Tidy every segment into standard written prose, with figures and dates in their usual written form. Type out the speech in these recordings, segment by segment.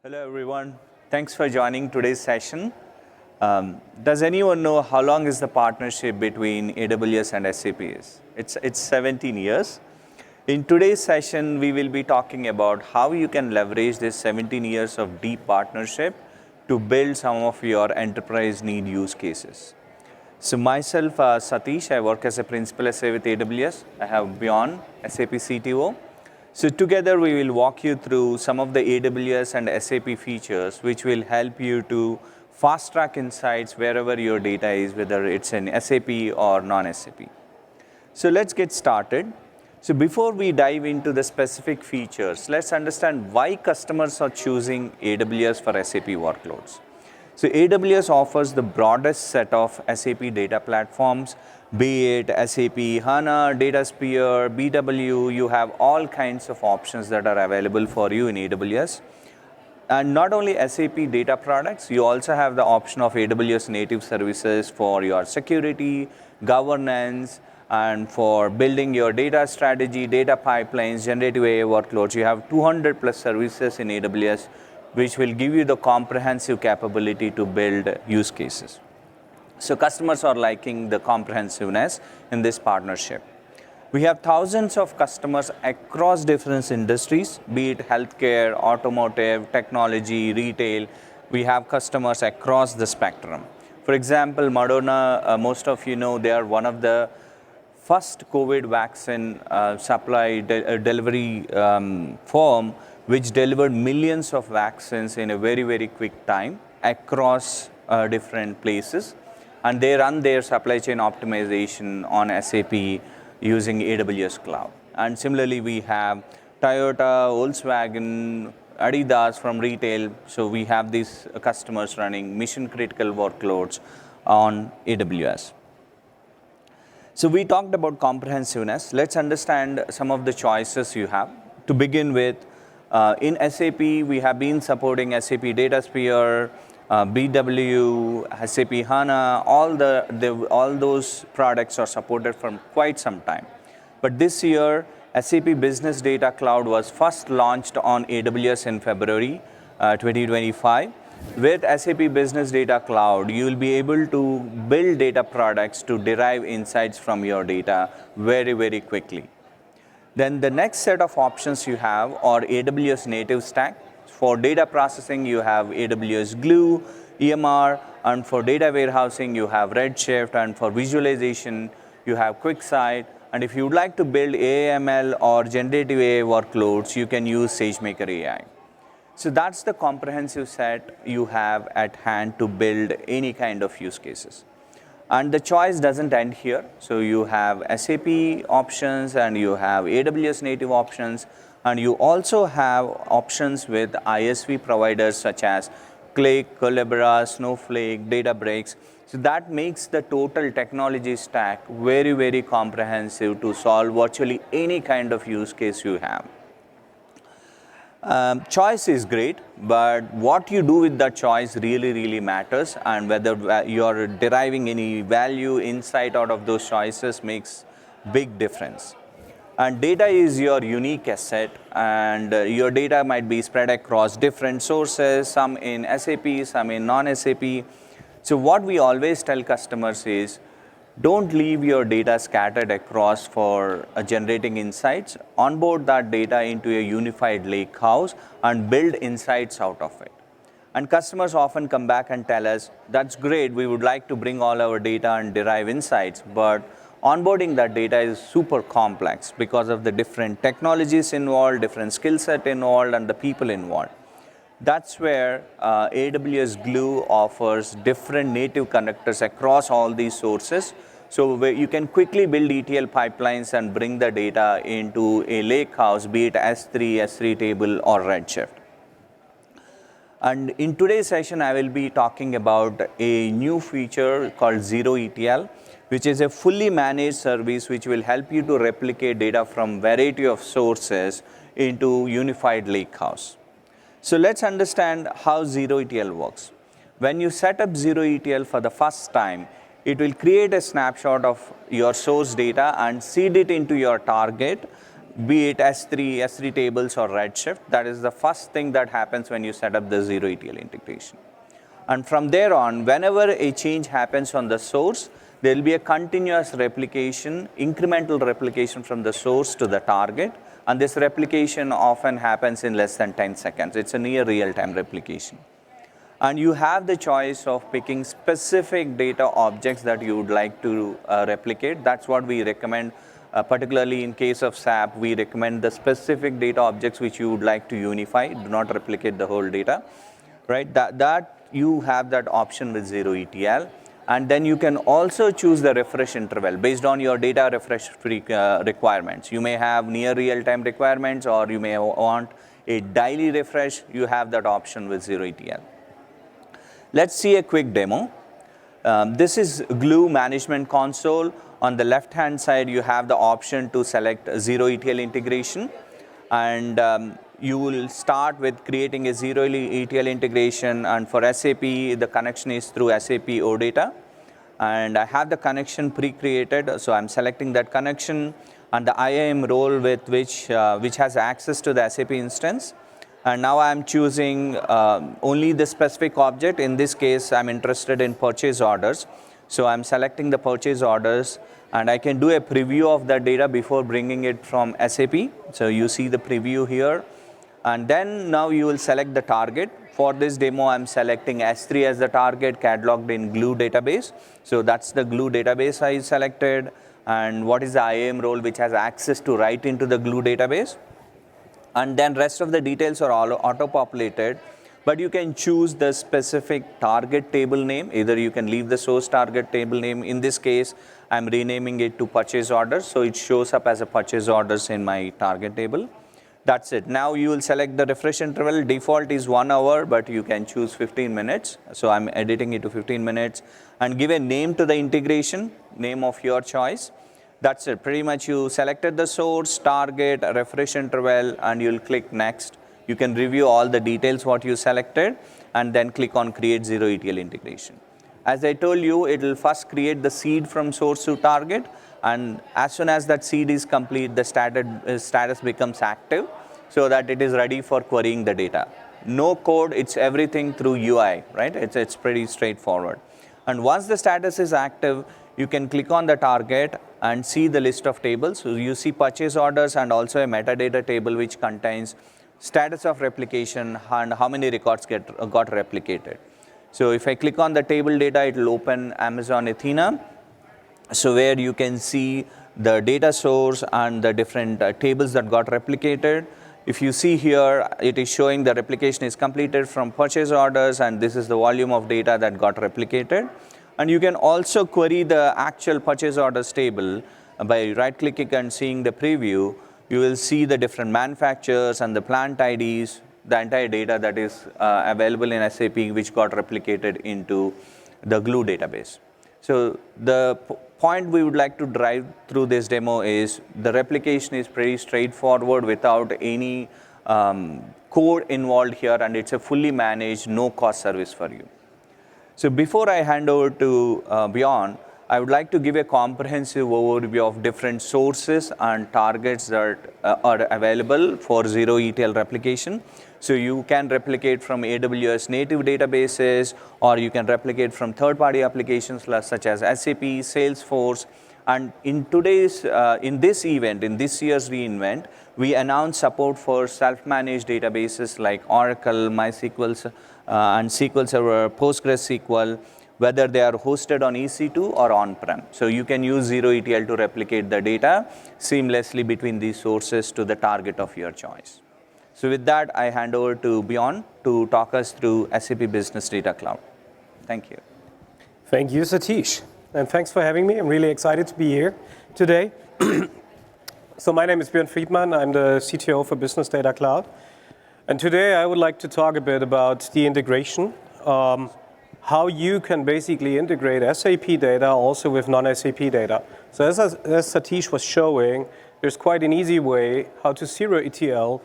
Hello everyone, thanks for joining today's session. Does anyone know how long is the partnership between AWS and SAP is? It's 17 years. In today's session, we will be talking about how you can leverage this 17 years of deep partnership to build some of your enterprise need use cases. So myself, Satish, I work as a principal SA with AWS. I have Beyond, SAP CTO. So together we will walk you through some of the AWS and SAP features which will help you to fast track insights wherever your data is, whether it's in SAP or non-SAP. So let's get started. So before we dive into the specific features, let's understand why customers are choosing AWS for SAP workloads. So AWS offers the broadest set of SAP data platforms, be it SAP HANA, DataSphere, BW, you have all kinds of options that are available for you in AWS. And not only SAP data products, you also have the option of AWS native services for your security, governance, and for building your data strategy, data pipelines, generative AI workloads. You have 200 plus services in AWS, which will give you the comprehensive capability to build use cases. So customers are liking the comprehensiveness in this partnership. We have thousands of customers across different industries, be it healthcare, automotive, technology, retail. We have customers across the spectrum. For example, Moderna, most of you know, they are one of the first COVID vaccine delivery firm which delivered millions of vaccines in a very, very quick time across different places. And they run their supply chain optimization on SAP using AWS Cloud. And similarly, we have Toyota, Volkswagen, Adidas from retail. So we have these customers running mission critical workloads on AWS. So we talked about comprehensiveness. Let's understand some of the choices you have. To begin with, in SAP, we have been supporting SAP DataSphere, BW, SAP HANA, all those products are supported from quite some time. But this year, SAP Business Data Cloud was first launched on AWS in February 2025. With SAP Business Data Cloud, you will be able to build data products to derive insights from your data very, very quickly. Then the next set of options you have are AWS native stack. For data processing, you have AWS Glue, EMR, and for data warehousing, you have Redshift, and for visualization, you have QuickSight. And if you would like to build AML or generative AI workloads, you can use SageMaker AI. So that's the comprehensive set you have at hand to build any kind of use cases. And the choice doesn't end here. So you have SAP options and you have AWS native options, and you also have options with ISV providers such as Qlik, Collabora, Snowflake, Databricks. So that makes the total technology stack very, very comprehensive to solve virtually any kind of use case you have. Choice is great, but what you do with that choice really, really matters, and whether you're deriving any value, insight out of those choices makes big difference. And data is your unique asset, and your data might be spread across different sources, some in SAP, some in non-SAP. So what we always tell customers is, don't leave your data scattered across for generating insights. Onboard that data into a unified lakehouse and build insights out of it. And customers often come back and tell us, that's great, we would like to bring all our data and derive insights, but onboarding that data is super complex because of the different technologies involved, different skill set involved, and the people involved. That's where AWS Glue offers different native connectors across all these sources. So where you can quickly build ETL pipelines and bring the data into a lakehouse, be it S3 table, or Redshift. And in today's session, I will be talking about a new feature called Zero ETL, which is a fully managed service which will help you to replicate data from variety of sources into unified lakehouse. So let's understand how Zero ETL works. When you set up Zero ETL for the first time, it will create a snapshot of your source data and seed it into your target be it S3 tables or Redshift. That is the first thing that happens when you set up the zero ETL integration. And from there on, whenever a change happens on the source, there will be a continuous replication, incremental replication from the source to the target. And this replication often happens in less than 10 seconds. It's a near real-time replication. And you have the choice of picking specific data objects that you would like to replicate. That's what we recommend. Particularly in case of SAP, we recommend the specific data objects which you would like to unify. Do not replicate the whole data, right? That you have that option with zero ETL. And then you can also choose the refresh interval based on your data refresh requirements. You may have near real-time requirements, or you may want a daily refresh. You have that option with zero ETL. Let's see a quick demo. This is Glue Management Console. On the left-hand side, you have the option to select zero ETL integration. And you will start with creating a zero ETL integration. And for SAP, the connection is through SAP OData. And I have the connection pre-created. So I'm selecting that connection and the IAM role with which has access to the SAP instance. And now I'm choosing only the specific object. In this case, I'm interested in purchase orders. So I'm selecting the purchase orders, and I can do a preview of that data before bringing it from SAP. So you see the preview here. And then now you will select the target. For this demo, I'm selecting S3 as the target, cataloged in Glue database. So that's the Glue database I selected. And what is the IAM role which has access to write into the Glue database. And then rest of the details are all auto-populated. But you can choose the specific target table name. Either you can leave the source target table name. In this case, I'm renaming it to purchase orders. So it shows up as a purchase orders in my target table. That's it. Now you will select the refresh interval. Default is 1 hour, but you can choose 15 minutes. So I'm editing it to 15 minutes. And give a name to the integration, name of your choice. That's it. Pretty much you selected the source, target, refresh interval, and you'll click next. You can review all the details what you selected, and then click on create zero ETL integration. As I told you, it will first create the seed from source to target, and as soon as that seed is complete, the status becomes active so that it is ready for querying the data. No code, it's everything through UI, right? It's pretty straightforward. And once the status is active, you can click on the target and see the list of tables. So you see purchase orders and also a metadata table which contains status of replication and how many records got replicated. So if I click on the table data, it will open Amazon Athena. So where you can see the data source and the different tables that got replicated. If you see here, it is showing the replication is completed from purchase orders, and this is the volume of data that got replicated. And you can also query the actual purchase orders table by right-clicking and seeing the preview. You will see the different manufacturers and the plant IDs, the entire data that is available in SAP, which got replicated into the Glue database. So the point we would like to drive through this demo is the replication is pretty straightforward without any code involved here, and it's a fully managed, no-cost service for you. So before I hand over to Bjorn, I would like to give a comprehensive overview of different sources and targets that are available for zero ETL replication. So you can replicate from AWS native databases, or you can replicate from third-party applications such as SAP, Salesforce. And in this event, in this year's reInvent, we announced support for self-managed databases like Oracle, MySQL, and SQL Server, PostgreSQL, whether they are hosted on EC2 or on-prem. So you can use zero ETL to replicate the data seamlessly between these sources to the target of your choice. So with that, I hand over to Bjorn to talk us through SAP Business Data Cloud. Thank you. Thank you, Satish. And thanks for having me. I'm really excited to be here today. So my name is Bjorn Friedman. I'm the CTO for Business Data Cloud. And today I would like to talk a bit about the integration, how you can basically integrate SAP data also with non-SAP data. So as Satish was showing, there's quite an easy way how to zero ETL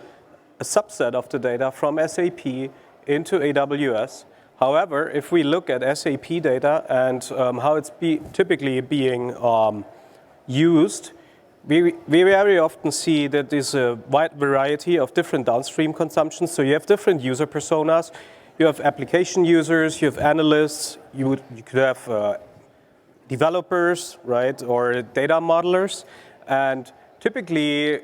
a subset of the data from SAP into AWS. However, if we look at SAP data and how it's typically being used, we very often see that there's a wide variety of different downstream consumptions. So you have different user personas. You have application users, you have analysts, you could have developers, right, or data modelers. And typically,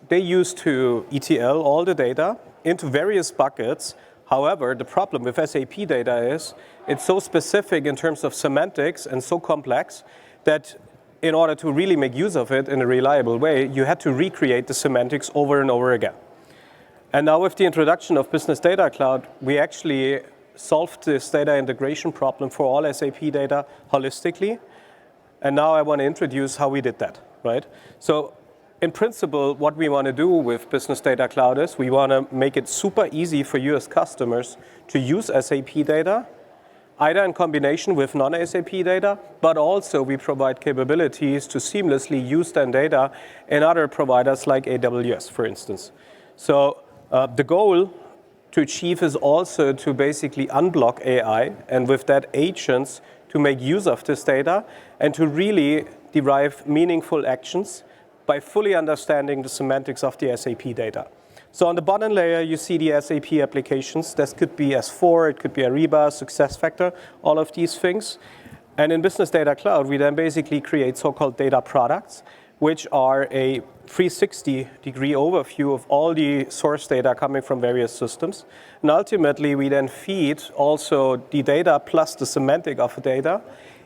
they use to ETL all the data into various buckets. However, the problem with SAP data is it's so specific in terms of semantics and so complex that in order to really make use of it in a reliable way, you had to recreate the semantics over and over again. And now with the introduction of Business Data Cloud, we actually solved this data integration problem for all SAP data holistically. And now I want to introduce how we did that, right? So in principle, what we want to do with Business Data Cloud is we want to make it super easy for you as customers to use SAP data, either in combination with non-SAP data, but also we provide capabilities to seamlessly use that data in other providers like AWS, for instance. So the goal to achieve is also to basically unblock AI, and with that agents to make use of this data and to really derive meaningful actions by fully understanding the semantics of the SAP data. So on the bottom layer, you see the SAP applications. This could be S4, it could be Ariba, SuccessFactors, all of these things. And in Business Data Cloud, we then basically create so-called data products, which are a 360-degree overview of all the source data coming from various systems. And ultimately, we then feed also the data plus the semantic of the data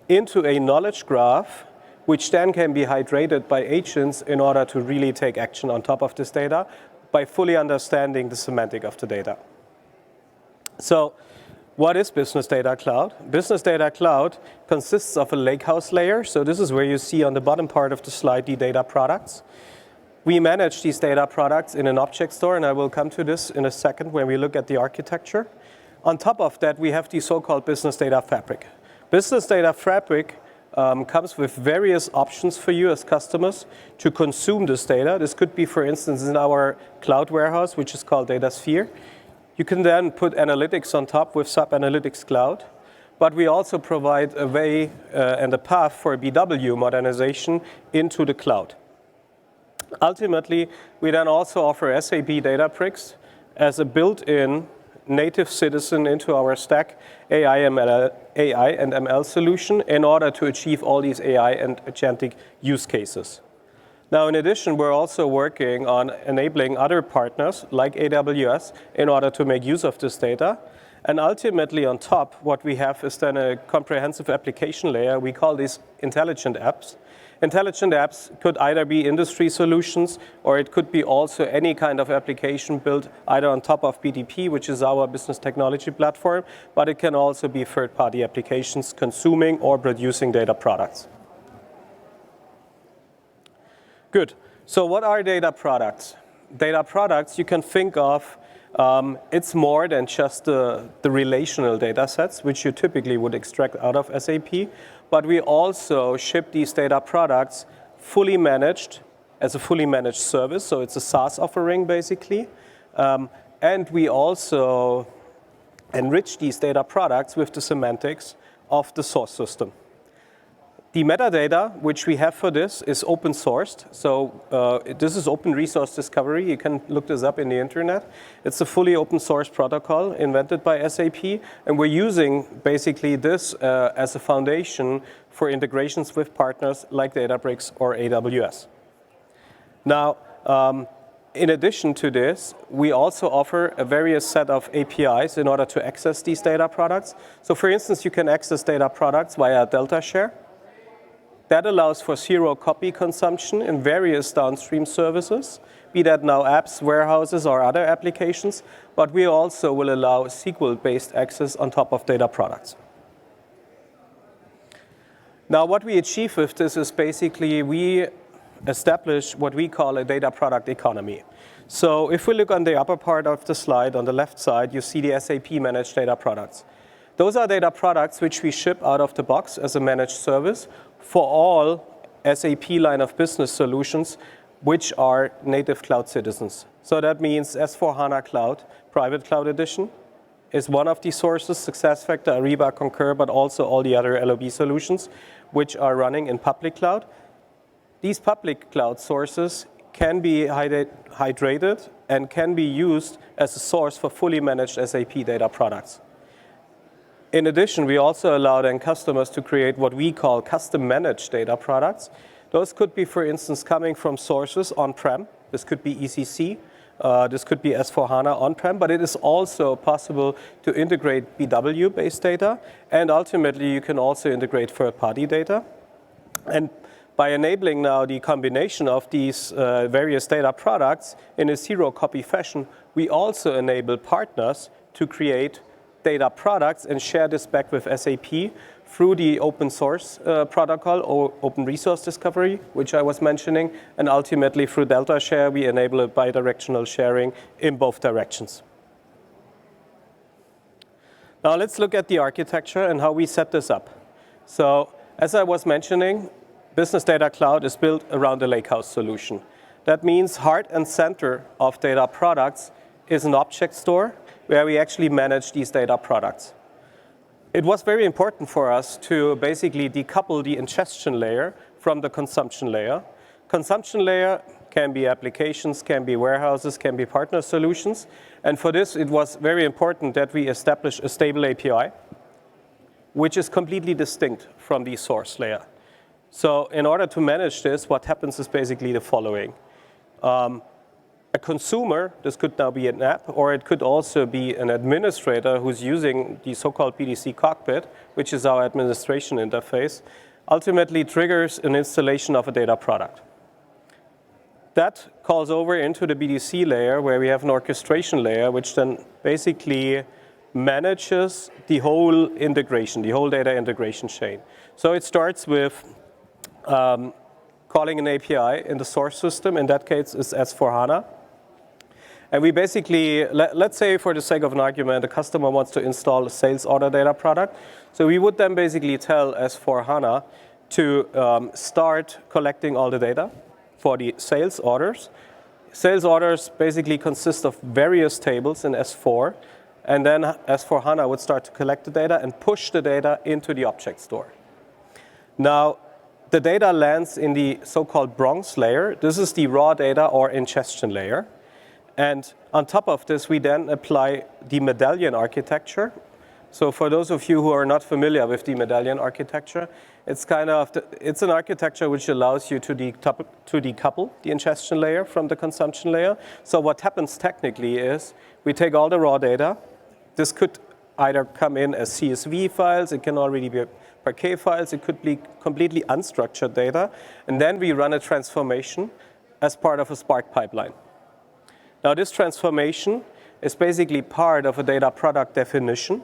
into a knowledge graph, which then can be hydrated by agents in order to really take action on top of this data by fully understanding the semantic of the data. So what is Business Data Cloud? Business Data Cloud consists of a lakehouse layer. So this is where you see on the bottom part of the slide the data products. We manage these data products in an object store, and I will come to this in a second when we look at the architecture. On top of that, we have the so-called Business Data Fabric. Business Data Fabric comes with various options for you as customers to consume this data. This could be, for instance, in our cloud warehouse, which is called DataSphere. You can then put analytics on top with SAP Analytics Cloud. But we also provide a way and a path for BW modernization into the cloud. Ultimately, we then also offer SAP Databricks as a built-in native citizen into our stack AI and ML solution in order to achieve all these AI and agentic use cases. Now, in addition, we're also working on enabling other partners like AWS in order to make use of this data. And ultimately, on top, what we have is then a comprehensive application layer. We call these intelligent apps. Intelligent apps could either be industry solutions, or it could be also any kind of application built either on top of BTP, which is our business technology platform, but it can also be third-party applications consuming or producing data products. Good. So what are data products? Data products, you can think of, it's more than just the relational data sets, which you typically would extract out of SAP. But we also ship these data products fully managed as a fully managed service. So it's a SaaS offering, basically. And we also enrich these data products with the semantics of the source system. The metadata, which we have for this, is open sourced. So this is open resource discovery. You can look this up in the internet. It's a fully open source protocol invented by SAP. And we're using basically this as a foundation for integrations with partners like Databricks or AWS. Now, in addition to this, we also offer a various set of APIs in order to access these data products. So for instance, you can access data products via Delta Share. That allows for zero copy consumption in various downstream services, be that now apps, warehouses, or other applications, but we also will allow SQL-based access on top of data products. Now, what we achieve with this is basically we establish what we call a data product economy. So if we look on the upper part of the slide, on the left side, you see the SAP managed data products. Those are data products which we ship out of the box as a managed service for all SAP line of business solutions which are native cloud citizens. So that means S/4HANA Cloud, Private Cloud Edition, is one of the sources, SuccessFactors, Ariba, Concur, but also all the other LOB solutions which are running in public cloud. these public cloud sources can be hydrated and can be used as a source for fully managed SAP data products. In addition, we also allow then customers to create what we call custom managed data products. Those could be, for instance, coming from sources on-prem. This could be ECC. This could be S/4HANA on-prem, but it is also possible to integrate BW-based data, and ultimately you can also integrate third-party data. And by enabling now the combination of these various data products in a zero-copy fashion, we also enable partners to create data products and share this back with SAP through the open source protocol or open resource discovery, which I was mentioning, and ultimately through Delta Share, we enable a bidirectional sharing in both directions. Now let's look at the architecture and how we set this up. So as I was mentioning, Business Data Cloud is built around a lakehouse solution. That means heart and center of data products is an object store where we actually manage these data products. It was very important for us to basically decouple the ingestion layer from the consumption layer. Consumption layer can be applications, can be warehouses, can be partner solutions. And for this, it was very important that we establish a stable API, which is completely distinct from the source layer. So in order to manage this, what happens is basically the following. A consumer, this could now be an app, or it could also be an administrator who's using the so-called BDC cockpit, which is our administration interface, ultimately triggers an installation of a data product. That calls over into the BDC layer, where we have an orchestration layer, which then basically manages the whole integration, the whole data integration chain. So it starts with calling an API in the source system. In that case, it's S/4HANA. And we basically, let's say for the sake of an argument, a customer wants to install a sales order data product. So we would then basically tell S/4HANA to start collecting all the data for the sales orders. Sales orders basically consist of various tables in S4. And then S/4HANA would start to collect the data and push the data into the object store. Now, the data lands in the so-called bronze layer. This is the raw data or ingestion layer. And on top of this, we then apply the medallion architecture. So for those of you who are not familiar with the medallion architecture, it's an architecture which allows you to decouple the ingestion layer from the consumption layer. So what happens technically is we take all the raw data. This could either come in as CSV files, it can already be Parquet files, it could be completely unstructured data, and then we run a transformation as part of a Spark pipeline. Now this transformation is basically part of a data product definition,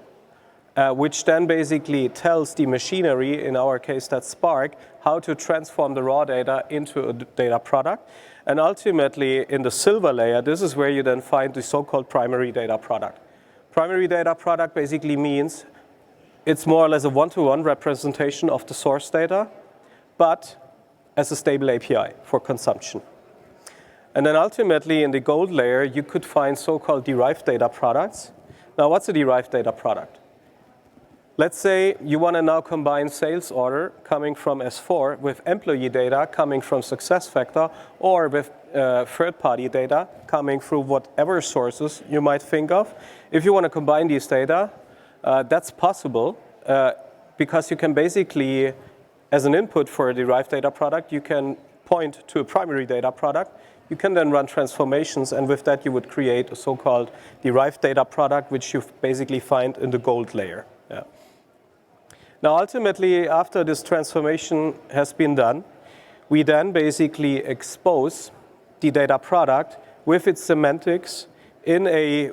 which then basically tells the machinery, in our case that's Spark, how to transform the raw data into a data product. And ultimately in the silver layer, this is where you then find the so-called primary data product. Primary data product basically means it's more or less a one-to-one representation of the source data, but as a stable API for consumption. And then ultimately in the gold layer, you could find so-called derived data products. Now what's a derived data product? Let's say you want to now combine sales order coming from S4 with employee data coming from SuccessFactors, or with third-party data coming through whatever sources you might think of. If you want to combine these data, that's possible because you can basically, as an input for a derived data product, you can point to a primary data product. You can then run transformations, and with that you would create a so-called derived data product, which you basically find in the gold layer. Yeah. Now ultimately, after this transformation has been done, we then basically expose the data product with its semantics in a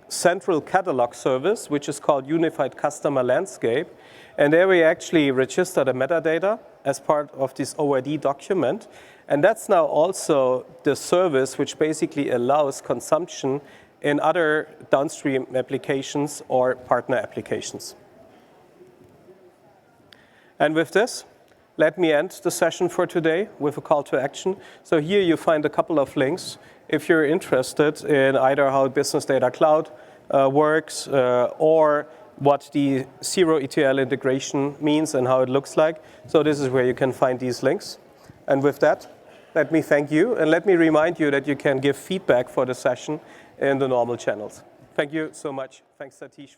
central catalog service, which is called Unified Customer Landscape. And there we actually register the metadata as part of this OID document. And that's now also the service which basically allows consumption in other downstream applications or partner applications. And with this, let me end the session for today with a call to action. So here you find a couple of links if you're interested in either how Business Data Cloud works or what the zero ETL integration means and how it looks like. So this is where you can find these links. And with that, let me thank you, and let me remind you that you can give feedback for the session in the normal channels. Thank you so much. Thanks, Satish.